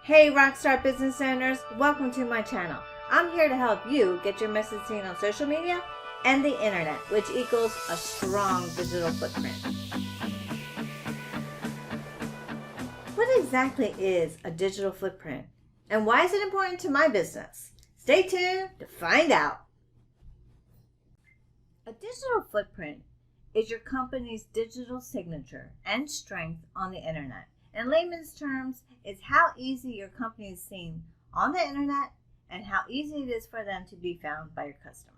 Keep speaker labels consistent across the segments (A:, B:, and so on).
A: Hey Rockstar business owners, welcome to my channel. I'm here to help you get your message seen on social media and the internet, which equals a strong digital footprint. What exactly is a digital footprint and why is it important to my business? Stay tuned to find out. A digital footprint is your company's digital signature and strength on the internet. In layman's terms, it's how easy your company is seen on the internet and how easy it is for them to be found by your customers.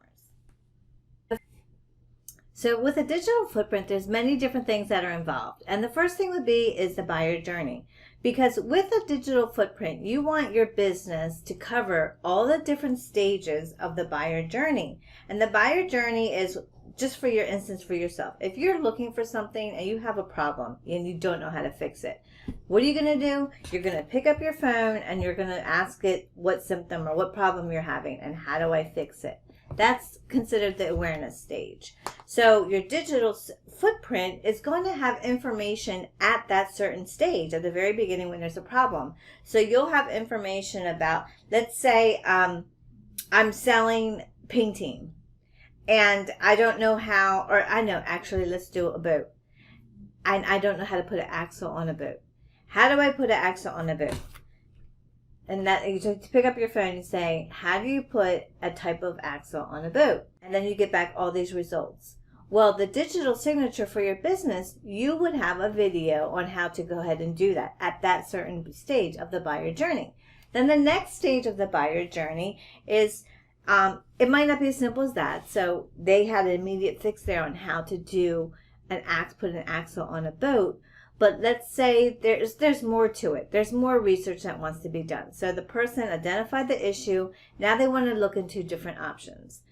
A: So with a digital footprint, there's many different things that are involved. And the first thing would be is the buyer journey. Because with a digital footprint, you want your business to cover all the different stages of the buyer journey. And the buyer journey is just for your instance for yourself. If you're looking for something and you have a problem and you don't know how to fix it, what are you going to do? You're going to pick up your phone and you're going to ask it what symptom or what problem you're having and how do I fix it? That's considered the awareness stage. So your digital footprint is going to have information at that certain stage at the very beginning when there's a problem. So you'll have information about, let's say I'm selling painting and I don't know how, or I know actually, let's do a boat. And I don't know how to put an axle on a boat. How do I put an axle on a boat? And that you just pick up your phone and say, how do you put a type of axle on a boat? And then you get back all these results. Well, the digital signature for your business, you would have a video on how to go ahead and do that at that certain stage of the buyer journey. Then the next stage of the buyer journey is, it might not be as simple as that. So they had an immediate fix there on how to do put an axle on a boat. But let's say there's more to it. There's more research that wants to be done. So the person identified the issue. Now they want to look into different options.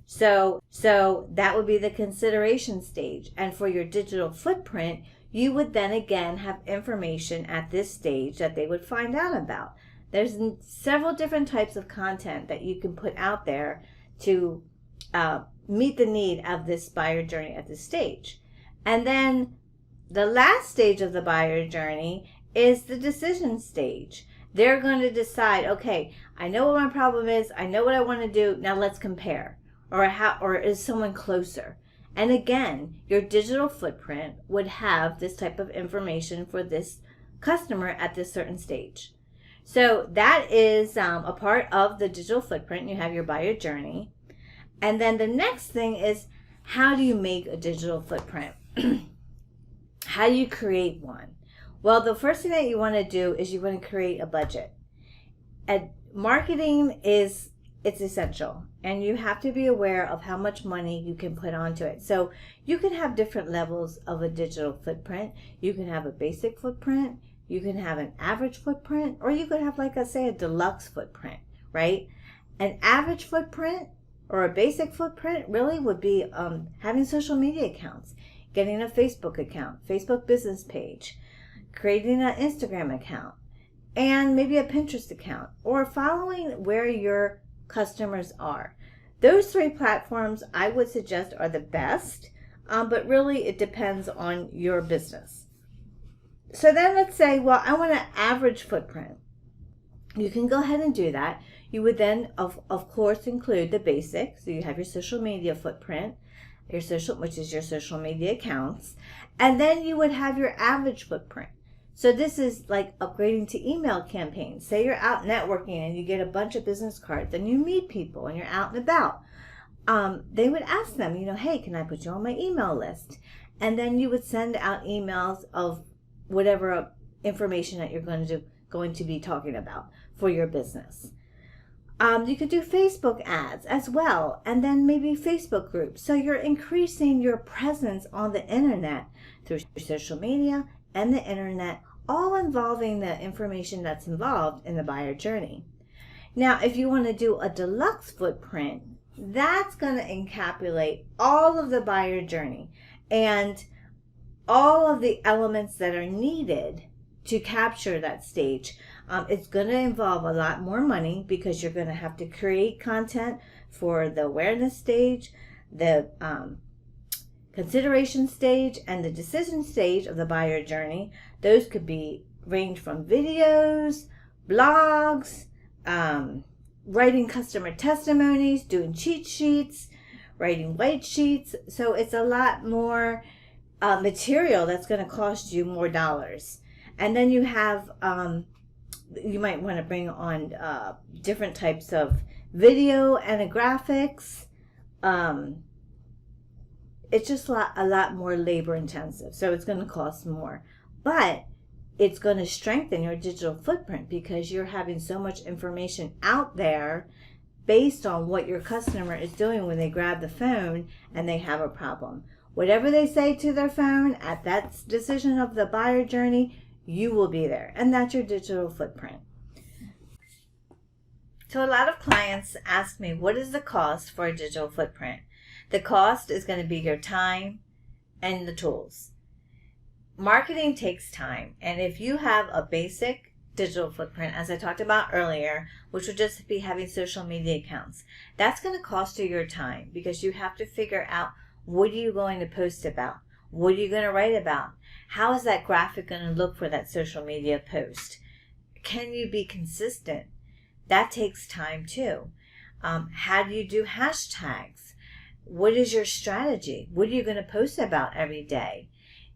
A: So that would be the consideration stage. And for your digital footprint, you would then again have information at this stage that they would find out about. There's several different types of content that you can put out there to meet the need of this buyer journey at this stage. And then the last stage of the buyer journey is the decision stage. They're going to decide, okay, I know what my problem is. I know what I want to do. Now let's compare. Or is someone closer? And again, your digital footprint would have this type of information for this customer at this certain stage. So that is a part of the digital footprint. You have your buyer journey. And then the next thing is, how do you make a digital footprint? How do you create one? Well, the first thing that you want to do is you want to create a budget. And marketing it's essential. And you have to be aware of how much money you can put onto it. So you can have different levels of a digital footprint. You can have a basic footprint. You can have an average footprint. Or you could have, like I say, a deluxe footprint, right? An average footprint or a basic footprint really would be having social media accounts. Getting a Facebook account, Facebook business page, creating an Instagram account, and maybe a Pinterest account, or following where your customers are. Those three platforms I would suggest are the best, but really it depends on your business. So then let's say, well, I want an average footprint. You can go ahead and do that. You would then, of course, include the basics. So you have your social media footprint, which is your social media accounts, and then you would have your average footprint. So this is like upgrading to email campaigns. Say you're out networking and you get a bunch of business cards and you meet people and you're out and about. They would ask them, hey, can I put you on my email list? And then you would send out emails of whatever information that you're going to be talking about for your business. You could do Facebook ads as well, and then maybe Facebook groups. So you're increasing your presence on the internet through social media and the internet, all involving the information that's involved in the buyer journey. Now, if you want to do a deluxe footprint, that's going to encapsulate all of the buyer journey and all of the elements that are needed to capture that stage. It's going to involve a lot more money because you're going to have to create content for the awareness stage, the consideration stage, and the decision stage of the buyer journey. Those could range from videos, blogs, writing customer testimonies, doing cheat sheets, writing white sheets. So it's a lot more material that's going to cost you more dollars. And then you have, you might want to bring on different types of video and graphics. It's just a lot more labor intensive. So it's going to cost more. But it's going to strengthen your digital footprint because you're having so much information out there based on what your customer is doing when they grab the phone and they have a problem. Whatever they say to their phone at that decision of the buyer journey, you will be there. And that's your digital footprint. So a lot of clients ask me, what is the cost for a digital footprint? The cost is going to be your time and the tools. Marketing takes time, and if you have a basic digital footprint, as I talked about earlier, which would just be having social media accounts, that's going to cost you your time because you have to figure out, what are you going to post about? What are you going to write about? How is that graphic going to look for that social media post? Can you be consistent? That takes time too. How do you do hashtags? What is your strategy? What are you going to post about every day?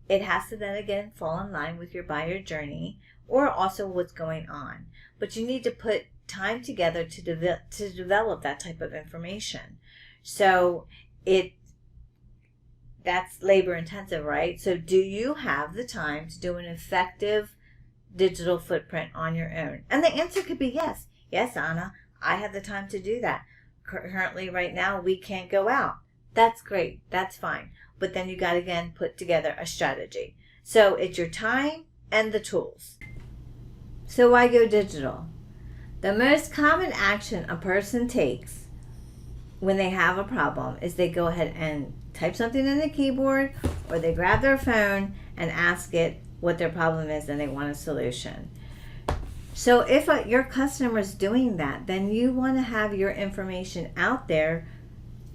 A: It has to then again fall in line with your buyer journey or also what's going on. But you need to put time together to develop that type of information. So that's labor intensive, right? So do you have the time to do an effective digital footprint on your own? And the answer could be yes. Yes, Anna, I have the time to do that. Currently, right now, we can't go out. That's great. That's fine. But then you got to, again, put together a strategy. So it's your time and the tools. So why go digital? The most common action a person takes when they have a problem is they go ahead and type something in the keyboard, or they grab their phone and ask it what their problem is and they want a solution. So if your customer is doing that, then you want to have your information out there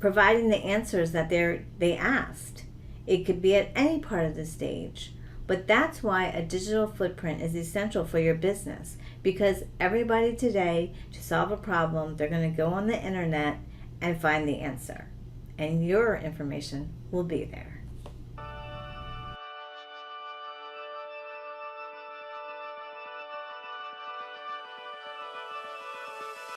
A: providing the answers that they asked. It could be at any part of the stage. But that's why a digital footprint is essential for your business, because everybody today, to solve a problem, they're going to go on the internet and find the answer. And your information will be there.